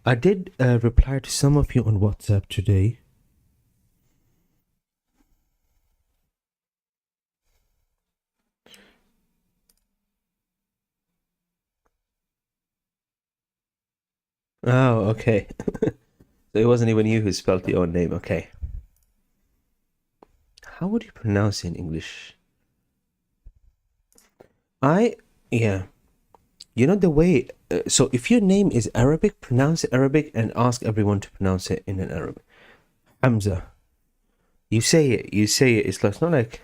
I did reply to some of you on WhatsApp today. Oh, okay. So it wasn't even you who spelled your own name. Okay. How would you pronounce it in English? Yeah. You know the way, so if your name is Arabic, pronounce it Arabic and ask everyone to pronounce it in an Arabic. Hamza. You say it. It's not like,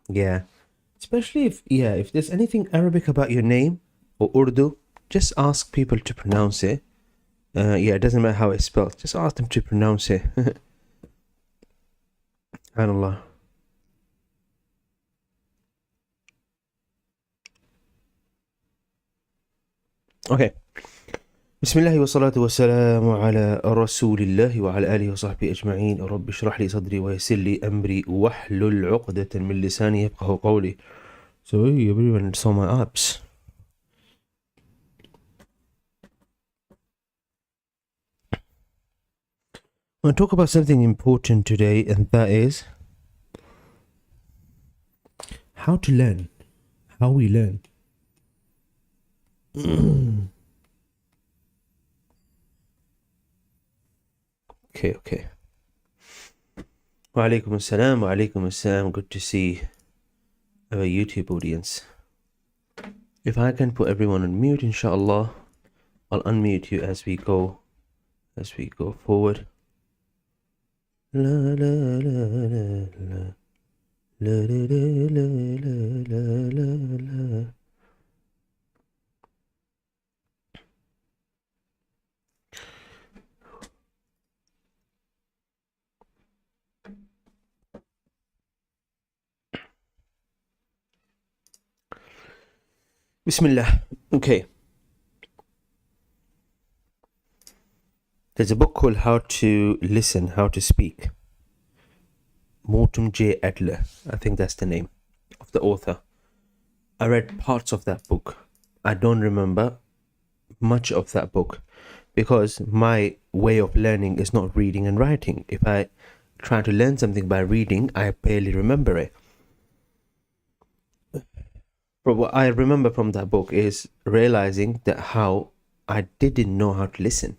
yeah. Especially if there's anything Arabic about your name or Urdu, just ask people to pronounce it. It doesn't matter how it's spelled. Just ask them to pronounce it. SubhanAllah. Okay. بسم الله والصلاة والسلام على رسول الله وعلى آله وصحبه أجمعين. رب اشرح لي صدري ويسر لي أمري واحلل عقدة من لساني يفقهوا قولي. So everyone saw my apps. I want to talk about something important today, and that is how to learn, how we learn. Okay. Wa alaikum assalam. Good to see our YouTube audience. If I can put everyone on mute, inshallah, I'll unmute you as we go forward. La la la la la la la la la la. Bismillah. Okay. There's a book called How to Listen, How to Speak. Morton J. Adler. I think that's the name of the author. I read parts of that book. I don't remember much of that book because my way of learning is not reading and writing. If I try to learn something by reading, I barely remember it. But what I remember from that book is realizing that how I didn't know how to listen.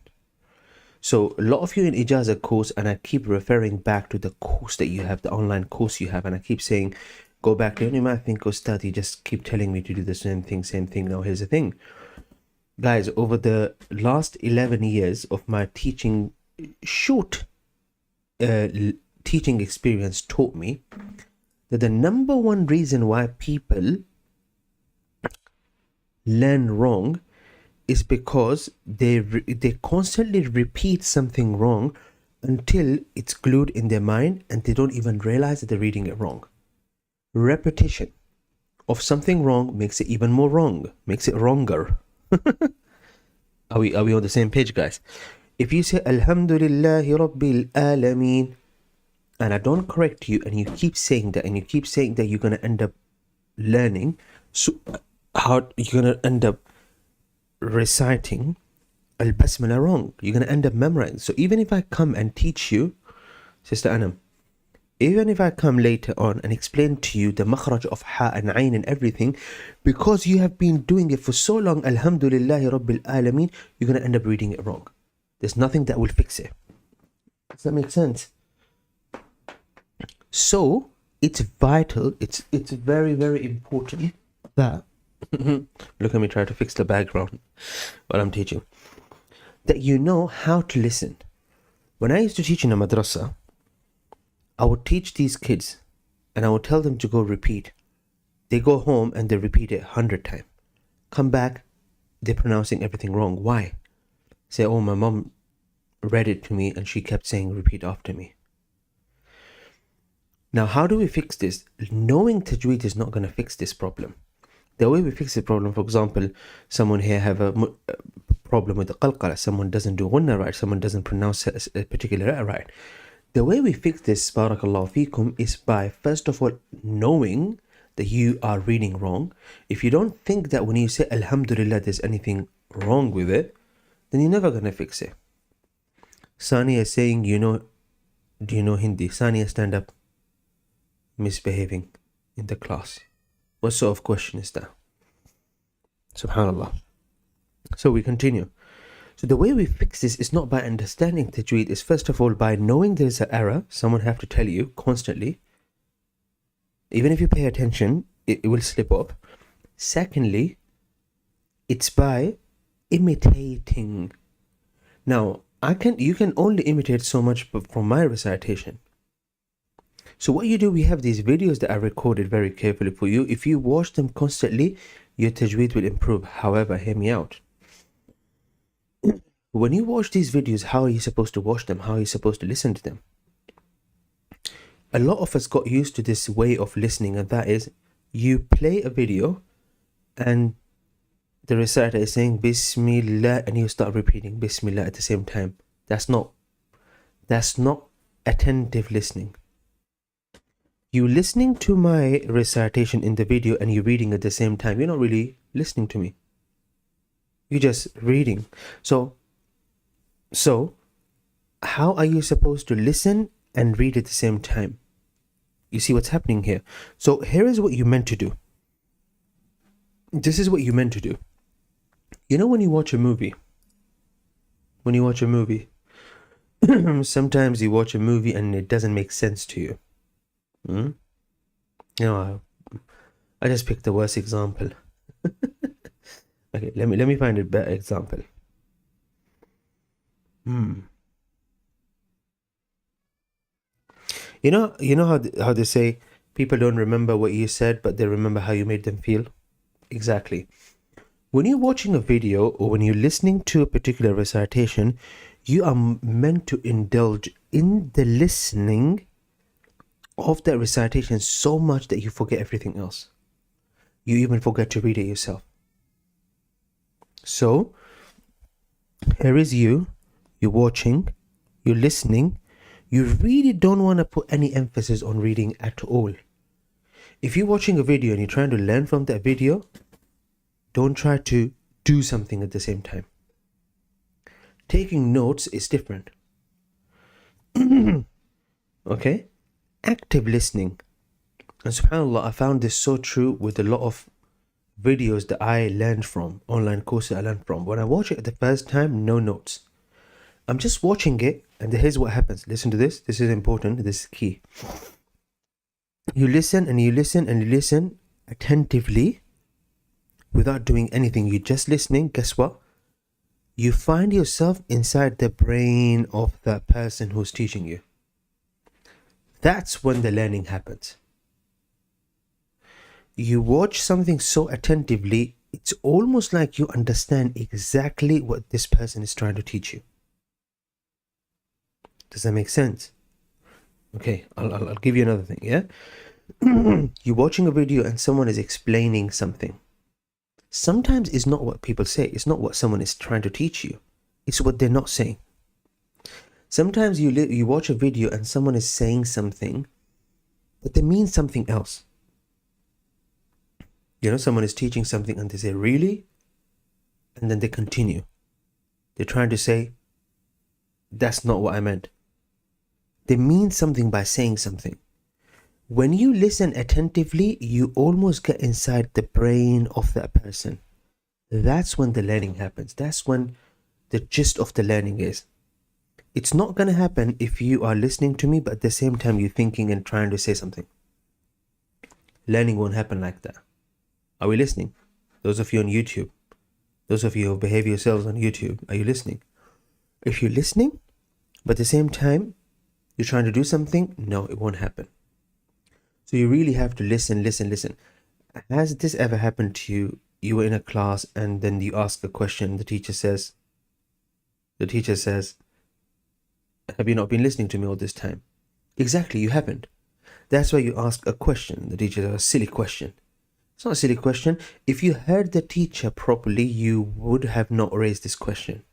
So a lot of you in Ijazah course, and I keep referring back to the course that you have, the online course you have, and I keep saying, go back to it. You might think, Ustaz, you just keep telling me to do the same thing. Now here's the thing. Guys, over the last 11 years of my teaching, short teaching experience taught me that the number one reason why people learn wrong is because they constantly repeat something wrong until it's glued in their mind and they don't even realize that they're reading it wrong. Repetition of something wrong makes it even more wrong, makes it wronger. Are we on the same page, guys? If you say Alhamdulillahi Rabbil Alameen and I don't correct you and you keep saying that you're going to end up learning, so how you're going to end up reciting Al-Basmala wrong. You're going to end up memorizing. So even if I come and teach you, Sister Anam, even if I come later on and explain to you the makhraj of ha and ayn and everything, because you have been doing it for so long, Alhamdulillahi Rabbil Alameen, you're going to end up reading it wrong. There's nothing that will fix it. Does that make sense? So it's vital, it's very, very important that look at me try to fix the background while I'm teaching, that you know how to listen. When I used to teach in a madrasa, I would teach these kids and I would tell them to go repeat. They go home and they repeat it 100 times. Come back, they're pronouncing everything wrong. Why? Say, oh, my mom read it to me and she kept saying repeat after me. Now, how do we fix this? Knowing Tajweed is not going to fix this problem. The way we fix the problem, for example, someone here have a problem with the qalqala, someone doesn't do gunna right, someone doesn't pronounce a particular letter right. The way we fix this, barakallahu feekum, is by first of all knowing that you are reading wrong. If you don't think that when you say Alhamdulillah there's anything wrong with it, then you're never going to fix it. Sania is saying, do you know Hindi? Sania, stand up. Misbehaving in the class. What sort of question is that? Subhanallah. So we continue. So the way we fix this is not by understanding Tajweed. It's first of all by knowing there is an error. Someone have to tell you constantly. Even if you pay attention, it will slip up. Secondly, it's by imitating. Now, you can only imitate so much from my recitation. So what you do, we have these videos that are recorded very carefully for you. If you watch them constantly, your Tajweed will improve. However, hear me out. When you watch these videos, how are you supposed to watch them? How are you supposed to listen to them? A lot of us got used to this way of listening, and that is, you play a video and the reciter is saying Bismillah and you start repeating Bismillah at the same time. That's not attentive listening. You listening to my recitation in the video and you're reading at the same time. You're not really listening to me. You're just reading. So how are you supposed to listen and read at the same time? You see what's happening here? So here is what you're meant to do. This is what you're meant to do. You know when you watch a movie? Sometimes you watch a movie and it doesn't make sense to you. You know, I just picked the worst example. Okay, let me find a better example. You know how they say people don't remember what you said, but they remember how you made them feel? Exactly. When you're watching a video or when you're listening to a particular recitation, you are meant to indulge in the listening of that recitation so much that you forget everything else. You even forget to read it yourself. So, here is you're watching, you're listening, you really don't want to put any emphasis on reading at all. If you're watching a video and you're trying to learn from that video, don't try to do something at the same time. Taking notes is different. Okay? Active listening. And subhanAllah, I found this so true with a lot of videos that I learned from, online courses I learned from. When I watch it the first time, no notes. I'm just watching it, and here's what happens. Listen to this. This is important. This is key. You listen and you listen and you listen attentively without doing anything. You're just listening. Guess what? You find yourself inside the brain of the person who's teaching you. That's when the learning happens. You watch something so attentively, it's almost like you understand exactly what this person is trying to teach you. Does that make sense? Okay, I'll give you another thing, yeah? You're watching a video and someone is explaining something. Sometimes it's not what people say. It's not what someone is trying to teach you. It's what they're not saying. Sometimes you watch a video and someone is saying something, but they mean something else. You know, someone is teaching something and they say, really? And then they continue. They're trying to say, that's not what I meant. They mean something by saying something. When you listen attentively, you almost get inside the brain of that person. That's when the learning happens. That's when the gist of the learning is. It's not going to happen if you are listening to me, but at the same time you're thinking and trying to say something. Learning won't happen like that. Are we listening? Those of you on YouTube, those of you who behave yourselves on YouTube, are you listening? If you're listening, but at the same time you're trying to do something, no, it won't happen. So you really have to listen. Has this ever happened to you? You were in a class and then you ask a question. The teacher says, have you not been listening to me all this time? Exactly, you haven't. That's why you ask a question. The teacher says, a silly question. It's not a silly question. If you heard the teacher properly, you would have not raised this question.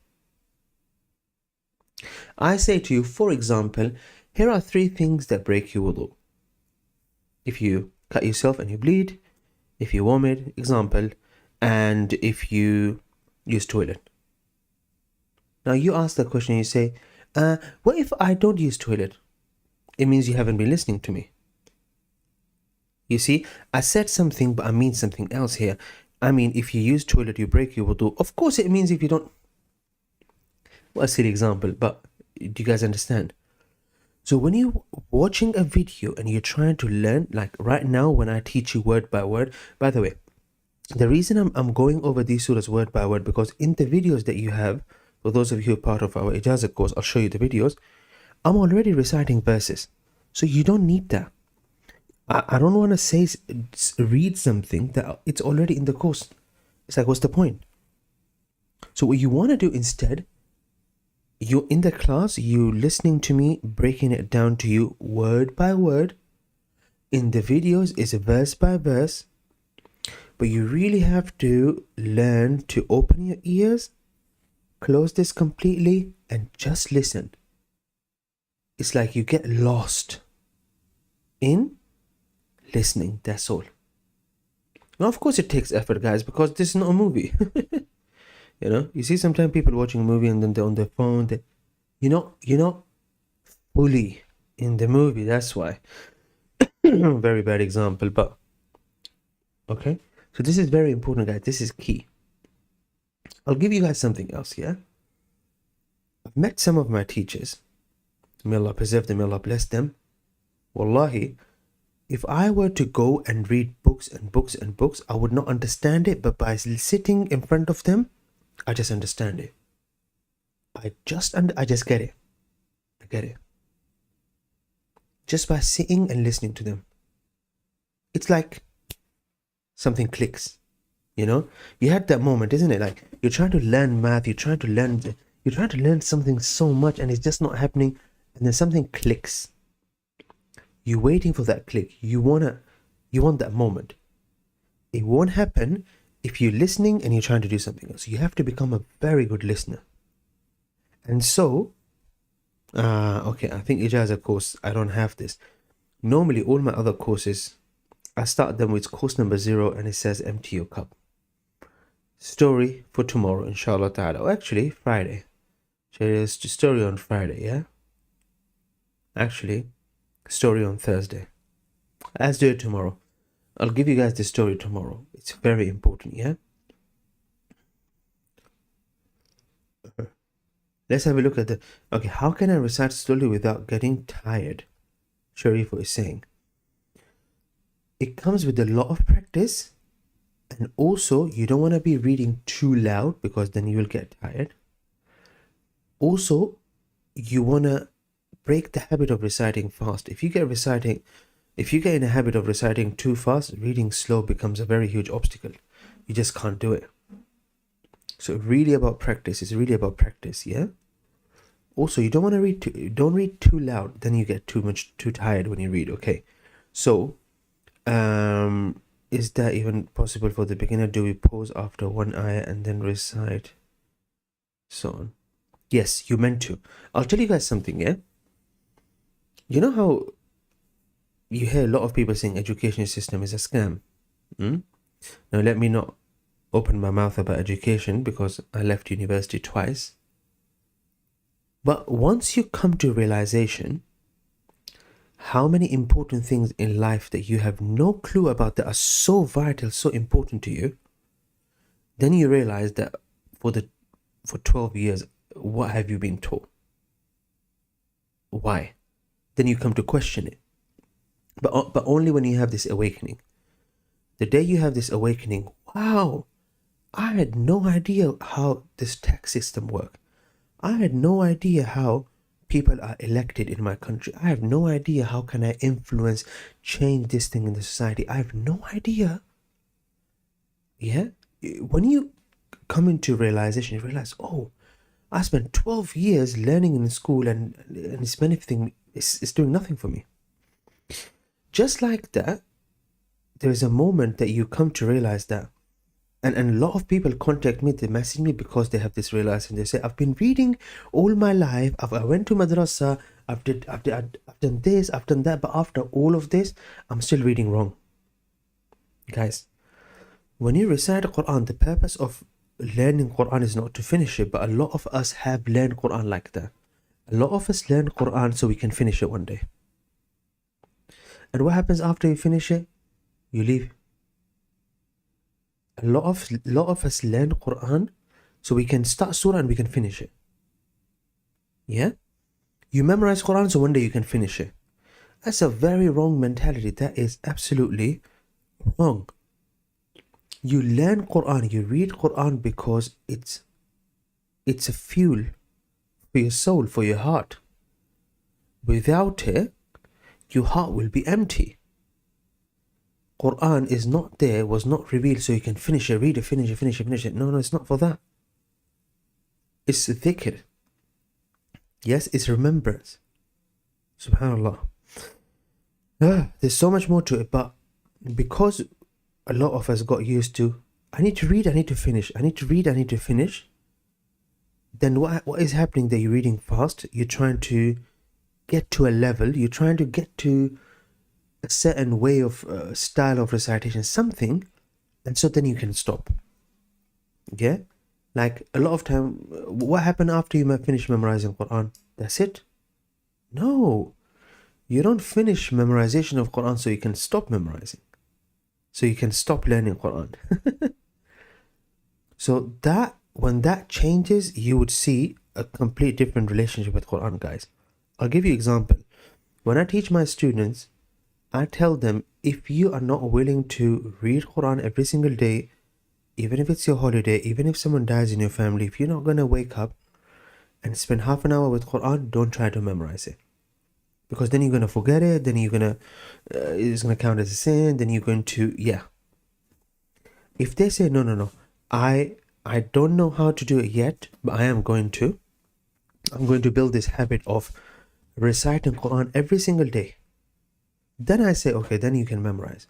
I say to you, for example, here are 3 things that break your wudu. If you cut yourself and you bleed, if you vomit, example, and if you use toilet. Now you ask the question, you say, what if I don't use toilet? It means you haven't been listening to me. You see, I said something, but I mean something else here. I mean, if you use toilet, you break your wudu. Of course it means if you don't. Well, a silly example, but do you guys understand? So when you're watching a video and you're trying to learn, like right now when I teach you word by word, by the way, the reason I'm going over these surahs word by word, because in the videos that you have, for those of you who are part of our Ijazah course, I'll show you the videos, I'm already reciting verses. So you don't need that. I don't want to say, read something that it's already in the course. It's like, what's the point? So what you want to do instead, you're in the class, you listening to me, breaking it down to you word by word. In the videos, it's verse by verse. But you really have to learn to open your ears, close this completely, and just listen. It's like you get lost in listening, that's all. Now, of course, it takes effort, guys, because this is not a movie. You see sometimes people watching a movie and then they're on their phone. You're not fully in the movie, that's why. Very bad example, but okay. So this is very important, guys. This is key. I'll give you guys something else, yeah? I've met some of my teachers. May Allah preserve them, may Allah bless them. Wallahi, if I were to go and read books and books and books, I would not understand it, but by sitting in front of them, I just understand it. I just get it. I get it. Just by sitting and listening to them. It's like something clicks. You had that moment, isn't it? Like you're trying to learn math, you're trying to learn something so much and it's just not happening, and then something clicks. You're waiting for that click. You want that moment. It won't happen if you're listening and you're trying to do something else. You have to become a very good listener. And so, okay, I think Ijazah course, I don't have this. Normally, all my other courses, I start them with course number 0 and it says empty your cup. Story for tomorrow, inshallah ta'ala. Oh, actually, Friday. There's a story on Friday, yeah? Actually, story on Thursday. Let's do it tomorrow. I'll give you guys the story tomorrow. It's very important, yeah? Let's have a look at okay, how can I recite slowly without getting tired? Sharif is saying. It comes with a lot of practice, and also you don't want to be reading too loud because then you will get tired. Also, you want to break the habit of reciting fast. If you get in a habit of reciting too fast, reading slow becomes a very huge obstacle. You just can't do it. So really about practice. It's really about practice, yeah? Also, you don't want to don't read too loud, then you get too tired when you read, okay? So, is that even possible for the beginner? Do we pause after one ayah and then recite? So on. Yes, you meant to. I'll tell you guys something, yeah? You know how you hear a lot of people saying education system is a scam? Now, let me not open my mouth about education because I left university twice. But once you come to realization how many important things in life that you have no clue about that are so vital, so important to you, then you realize that for 12 years, what have you been taught? Why? Then you come to question it. But only when you have this awakening. The day you have this awakening, wow, I had no idea how this tax system works. I had no idea how people are elected in my country. I have no idea how can I influence, change this thing in the society. I have no idea. Yeah? When you come into realization, you realize, oh, I spent 12 years learning in school and it's benefiting, it's doing nothing for me. Just like that, there is a moment that you come to realize that. And a lot of people contact me, they message me because they have this realization. They say, I've been reading all my life. I went to Madrasa. I've done this, I've done that. But after all of this, I'm still reading wrong. Guys, when you recite the Quran, the purpose of learning Quran is not to finish it, but a lot of us have learned Quran like that. A lot of us learn Quran so we can finish it one day. And what happens after you finish it? You leave. A lot of us learn Quran so we can start surah and we can finish it. Yeah? You memorize Quran so one day you can finish it. That's a very wrong mentality. That is absolutely wrong. You learn Quran, you read Quran because it's a fuel for your soul, for your heart. Without it, your heart will be empty. Quran is not there, was not revealed so you can finish it, read it, finish it. No, it's not for that. It's dhikr. Yes, it's remembrance. Subhanallah. There's so much more to it, but because a lot of us got used to, I need to read, I need to finish, I need to read, I need to finish, then what is happening that you're reading fast, you're trying to get to a level, you're trying to get to a certain way of style of recitation, something, and so then you can stop. Yeah? Like a lot of time, what happened after you finish memorizing Quran? That's it? No. You don't finish memorization of Quran so you can stop memorizing. So you can stop learning Quran. So that when that changes, you would see a complete different relationship with Quran, guys. I'll give you an example. When I teach my students, I tell them, if you are not willing to read Quran every single day, even if it's your holiday, even if someone dies in your family, if you're not going to wake up and spend half an hour with Quran, don't try to memorize it. Because then you're going to forget it, then you're going to, it's going to count as a sin, then you're going to, yeah. If they say, no, I don't know how to do it yet, but I'm going to build this habit of reciting Quran every single day. Then I say, okay, then you can memorize.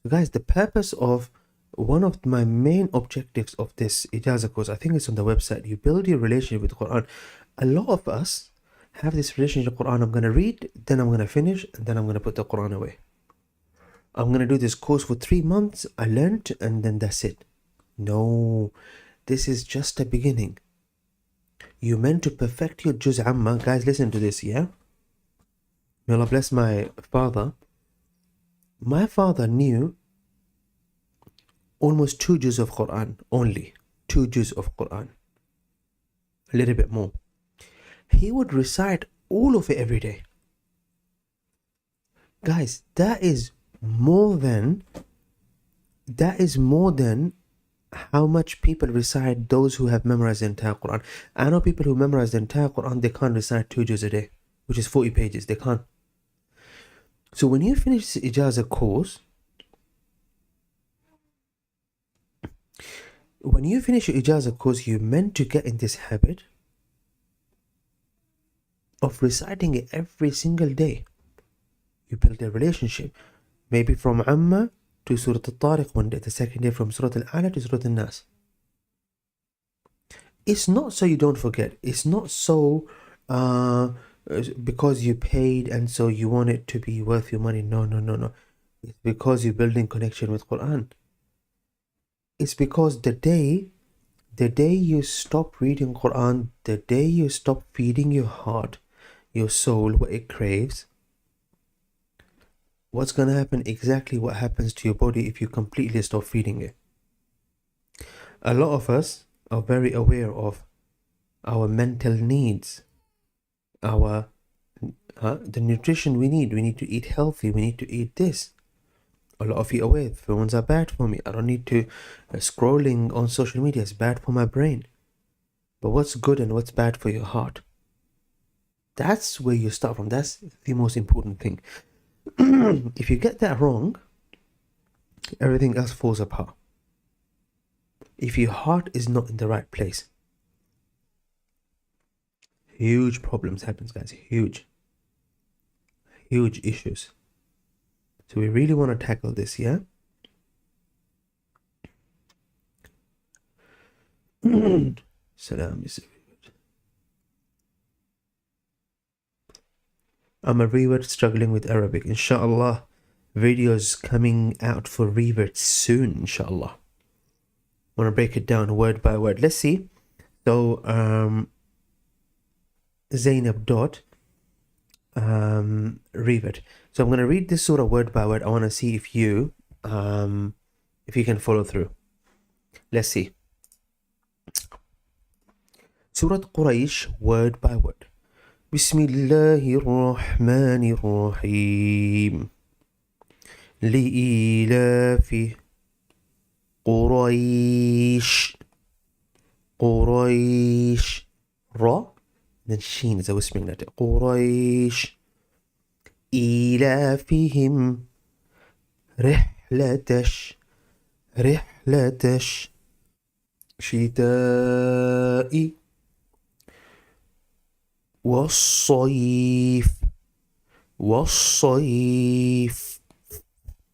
So guys, the purpose of one of my main objectives of this Ijazah course, I think it's on the website, you build your relationship with Quran. A lot of us have this relationship with Quran. I'm going to read, then I'm going to finish, and then I'm going to put the Quran away. I'm going to do this course for 3 months, I learned, and then that's it. No, this is just a beginning. You're meant to perfect your Juz Amma. Guys, listen to this, yeah? May Allah bless my father. My father knew almost 2 juz of Quran, only 2 juz of Quran, a little bit more. He would recite all of it every day. Guys, that is more than how much people recite those who have memorized the entire Quran. I know people who memorize the entire Quran, they can't recite 2 juz a day, which is 40 pages. They can't. So when you finish the Ijazah course, you're meant to get in this habit of reciting it every single day. You build a relationship, maybe from Amma to Surah Al-Tariq one day, the second day from Surah Al-Ala to Surah Al-Nas. It's not so you don't forget. It's not so because you paid and so you want it to be worth your money. No. It's because you're building connection with Quran. It's because the day you stop reading Quran, the day you stop feeding your heart, your soul, what it craves, what's going to happen? Exactly what happens to your body if you completely stop feeding it. A lot of us are very aware of our mental needs, the nutrition we need. We need to eat healthy. We need to eat this. A lot of you are aware, phones are bad for me. I don't need to scrolling on social media is bad for my brain. But what's good and what's bad for your heart? That's where you start from. That's the most important thing. If you get that wrong, everything else falls apart. If your heart is not in the right place, huge problems happens, guys. Huge issues. So we really want to tackle this, yeah? Salam. I'm a revert struggling with Arabic. Inshallah, videos coming out for reverts soon, inshallah. want to break it down word by word. Let's see. So Zainab dot read it. So I'm going to read this surah word by word. I want to see if you can follow through. Let's see. Surah Quraish word by word. Bismillahir Rahmanir Rahim. لإيلاف قريش قريش را then sheen is a whispering letter قريش إيلافهم رحلة شتاء والصيف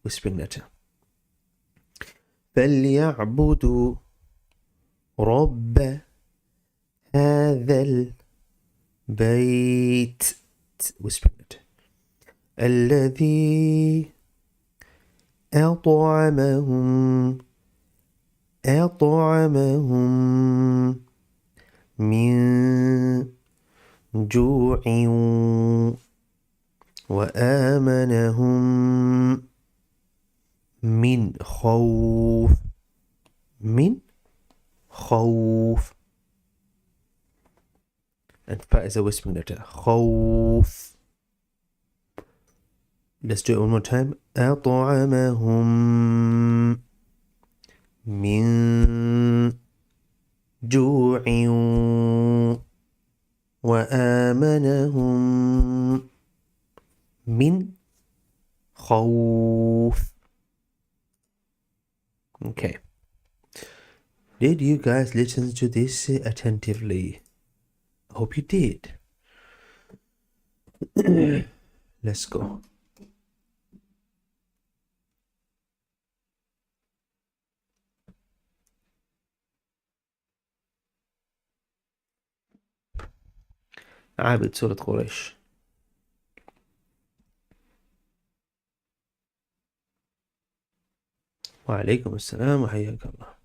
whispering letter فليعبدوا رب هذا البيت whispering letter الذي أطعمهم من جوع وآمنهم من خوف and fa is a whispering letter خوف. Let's do it one more time. أطعمهم من جوع وآمنهم من خوف. Okay. Did you guys listen to this attentively? I hope you did. Let's go. عابد سورة قريش. وعليكم السلام وحياك الله.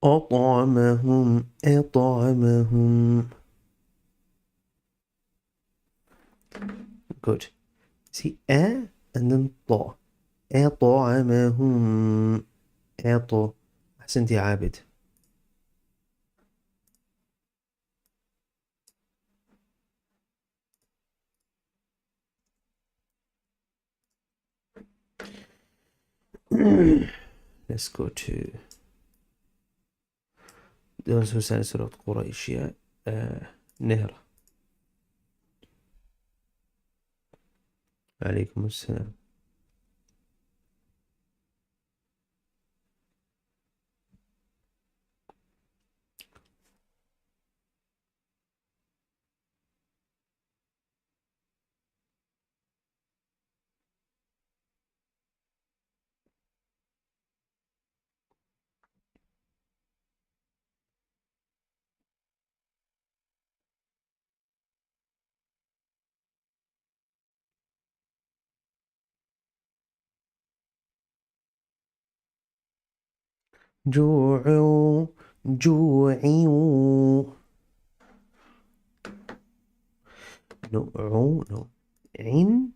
أطعمهم Good. See, and then طا. أطعمهم أحسنت يا عابد. Let's go to those who sang Surah Quraish. نهرة. عليكم السلام. جوعوا no عين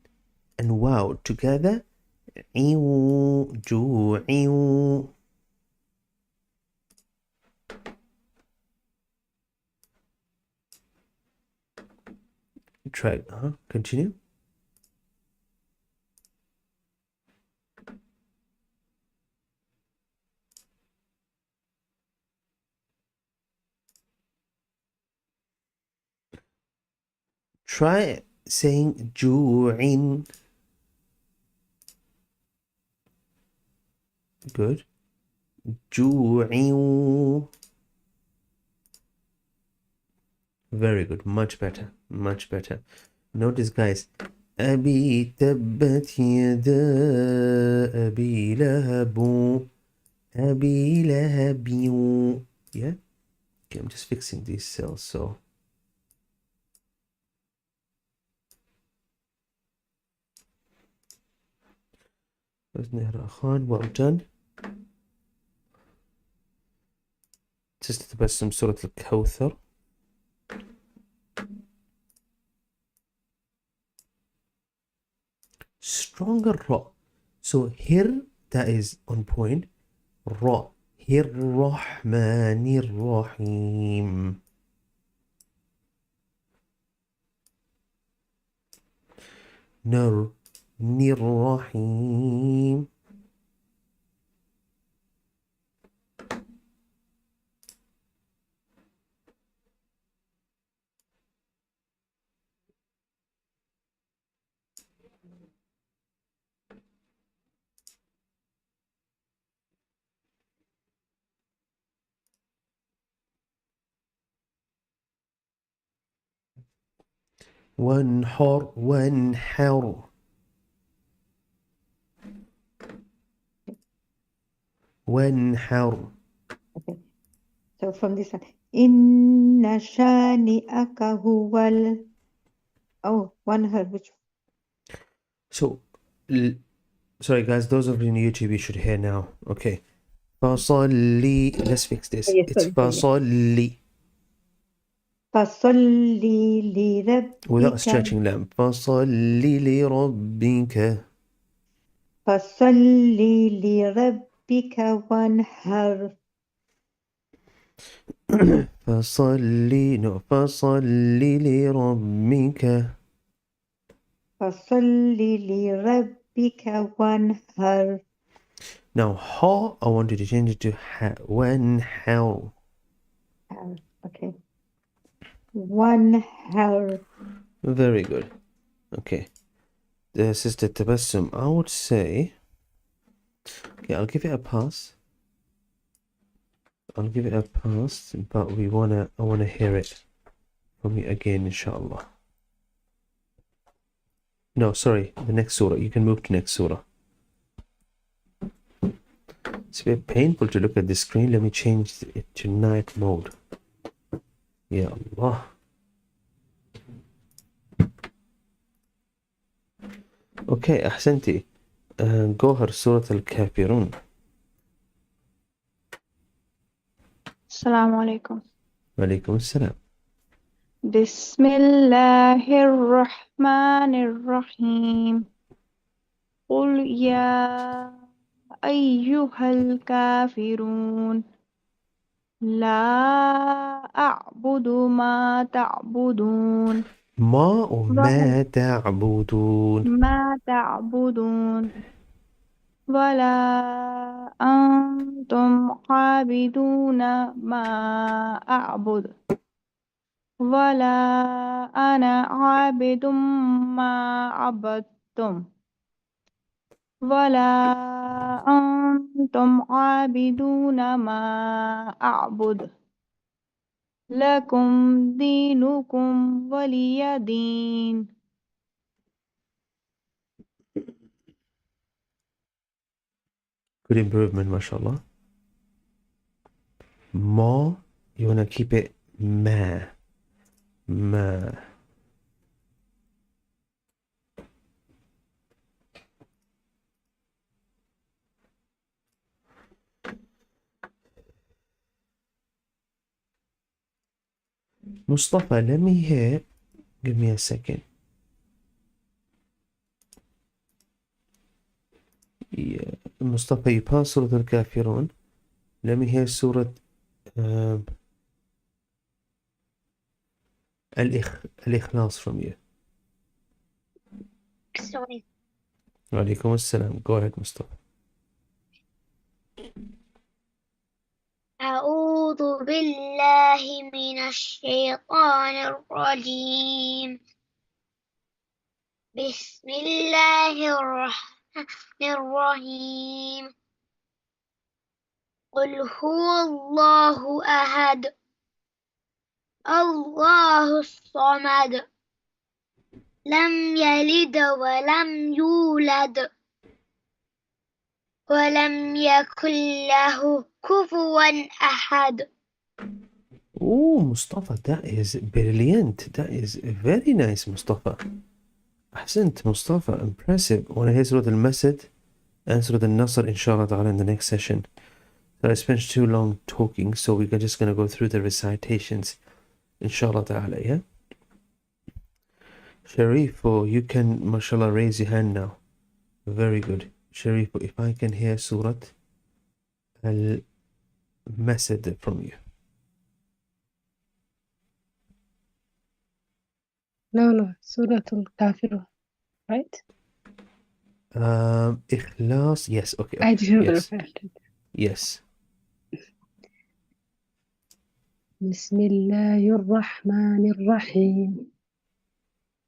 and wow together جوعوا. Try continue. Try saying جوع. Good. جوعوا. Very good. Much better. Much better. Notice, guys. أبي تبت يدا أبي لهب أبي لهب. Yeah? Okay, I'm just fixing these cells, so. Well done. تستبسم سورة الكوثر. Stronger ra. So here, that is on point. Ra. Here, Rahmanir Rahim. Nur. Nir Rahim. وانحر وانحر. وانحر. Okay. So from this one, Inna shani'aka huwal. Oh, one her, which So, sorry guys, those of you on YouTube, you should hear now. Okay. فصلي. Let's fix this. yes, It's فصلي. Fasolli li Without rabbika. stretching them. فصلي لربك. Fasolli li rabbika wanhar. فصلي. No. فصلي لربك. Fasolli li rabbika wanhar. Now, ha, I want you to change it to ha. وانحر. Okay. Wanhar. Very good. Okay. The Sister Tabassum, I would say, okay, I'll give it a pass. I'll give it a pass, but I wanna hear it from you again, inshallah. No, sorry, the next surah. You can move to next surah. It's a bit painful to look at the screen. Let me change it to night mode. Ya Allah. Okay, أحسنتي. Gohar Surah Al-Kafirun. السلام عليكم. Walaikum assalam. بسم الله الرحمن الرحيم. قل يا أيها الكافرون لا أعبد ما تعبدون ما وما تعبدون. ما تعبدون ولا أنتم عابدون ما أعبد ولا أنا عابد ما عبدتم ولا أنتم عابدون ما أعبد لكم دينكم ولي دين. Good improvement, mashallah. Ma, you wanna keep it ma. Ma. Mustafa, let me hear. Give me a second. Yeah. Mustafa, you passed Surah Al-Kafirun. Let me hear Surah Al-Ikhlas from you. Sorry. Walaikum assalam. Go ahead, Mustafa. أعوذ بالله من الشيطان الرجيم. بسم الله الرحمن الرحيم. قل هو الله أحد الله الصمد لم يلد ولم يولد ولم يكن له كفوا أحد. Oh, Mustafa, that is brilliant. That is very nice, Mustafa. Ahsant, Mustafa, impressive. Want to hear Surah Al-Masad and Surah Al-Nasr, inshallah ta'ala, in the next session. So I spent too long talking, so we're just going to go through the recitations, inshallah ta'ala, yeah? Sharif, you can, mashallah, raise your hand now. Very good. Sharif, if I can hear Surah Al-Masad from you. No, Surah Al-Kafirun, right? Ikhlas, yes, okay, I didn't yes, prepare it. yes. بسم الله الرحمن الرحيم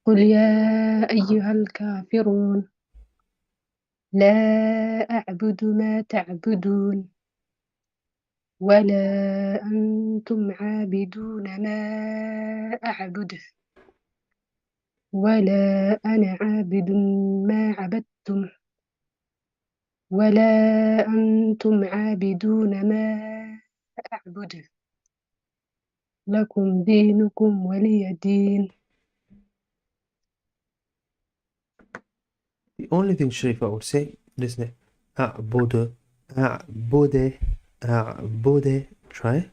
قل يا أيها الكافرون لا أعبد ما تعبدون ولا أنتم عابدون ما أعبد ولا أنا عابد ما عبدتم ولا أنتم عابدون ما أعبد لكم دينكم ولي دين. The only thing, Sharif, I would say, listen, A'budu, A'bude, A'bude, try.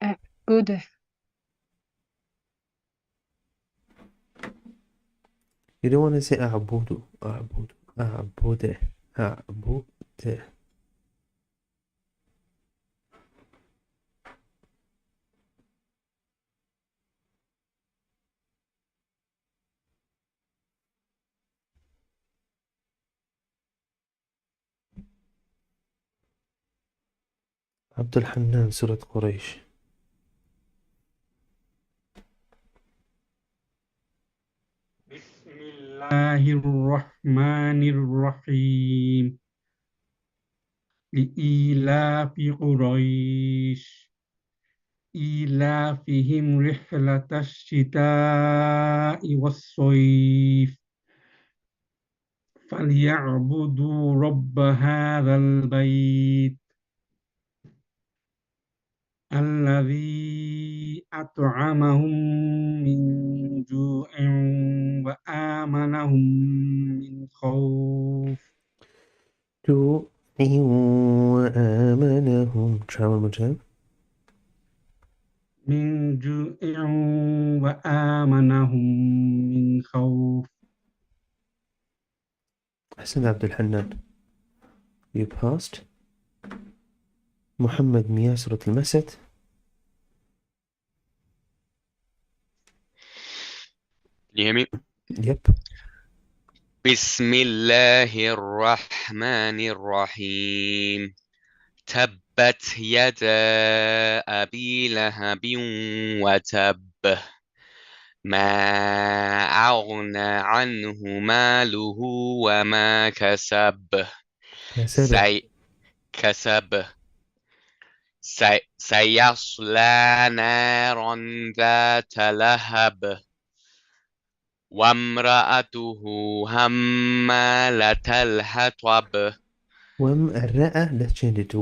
أعبد You don't want to say A'budu, A'budu, A'bude, A'bude. عبد الحنان, Surah Quraish. بسم الله الرحمن الرحيم لإيلاف قريش إيلافهم رحلة الشتاء والصيف فليعبدوا رب هذا البيت الذي أطعمهم من جوع وآمنهم من خوف. وآمنهم. Try one more time. من جوع وآمنهم من خوف. أحسن عبد الحنان. You passed. محمد مياه, Surah Al-Masad. Can you hear me? Yep. بسم الله الرحمن الرحيم تبت يدا أبي لهب وتب ما أغنى عنه ماله وما كسب سيصلى نارا ذات لهب وامرأته همالة الحطب. Let's change it to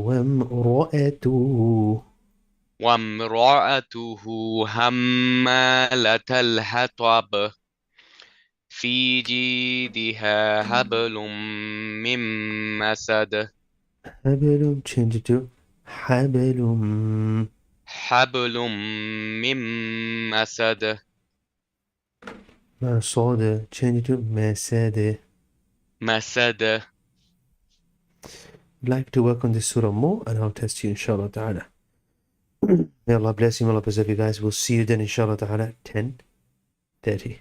وامرأته همالة الحطب في جيدها حبل من مسد. change it to حبل من مسد. صاد, change it to مسد. I'd like to work on this surah more, and I'll test you, inshallah ta'ala. May Allah bless you, may Allah preserve you guys. We'll see you then, inshallah ta'ala, 10:30.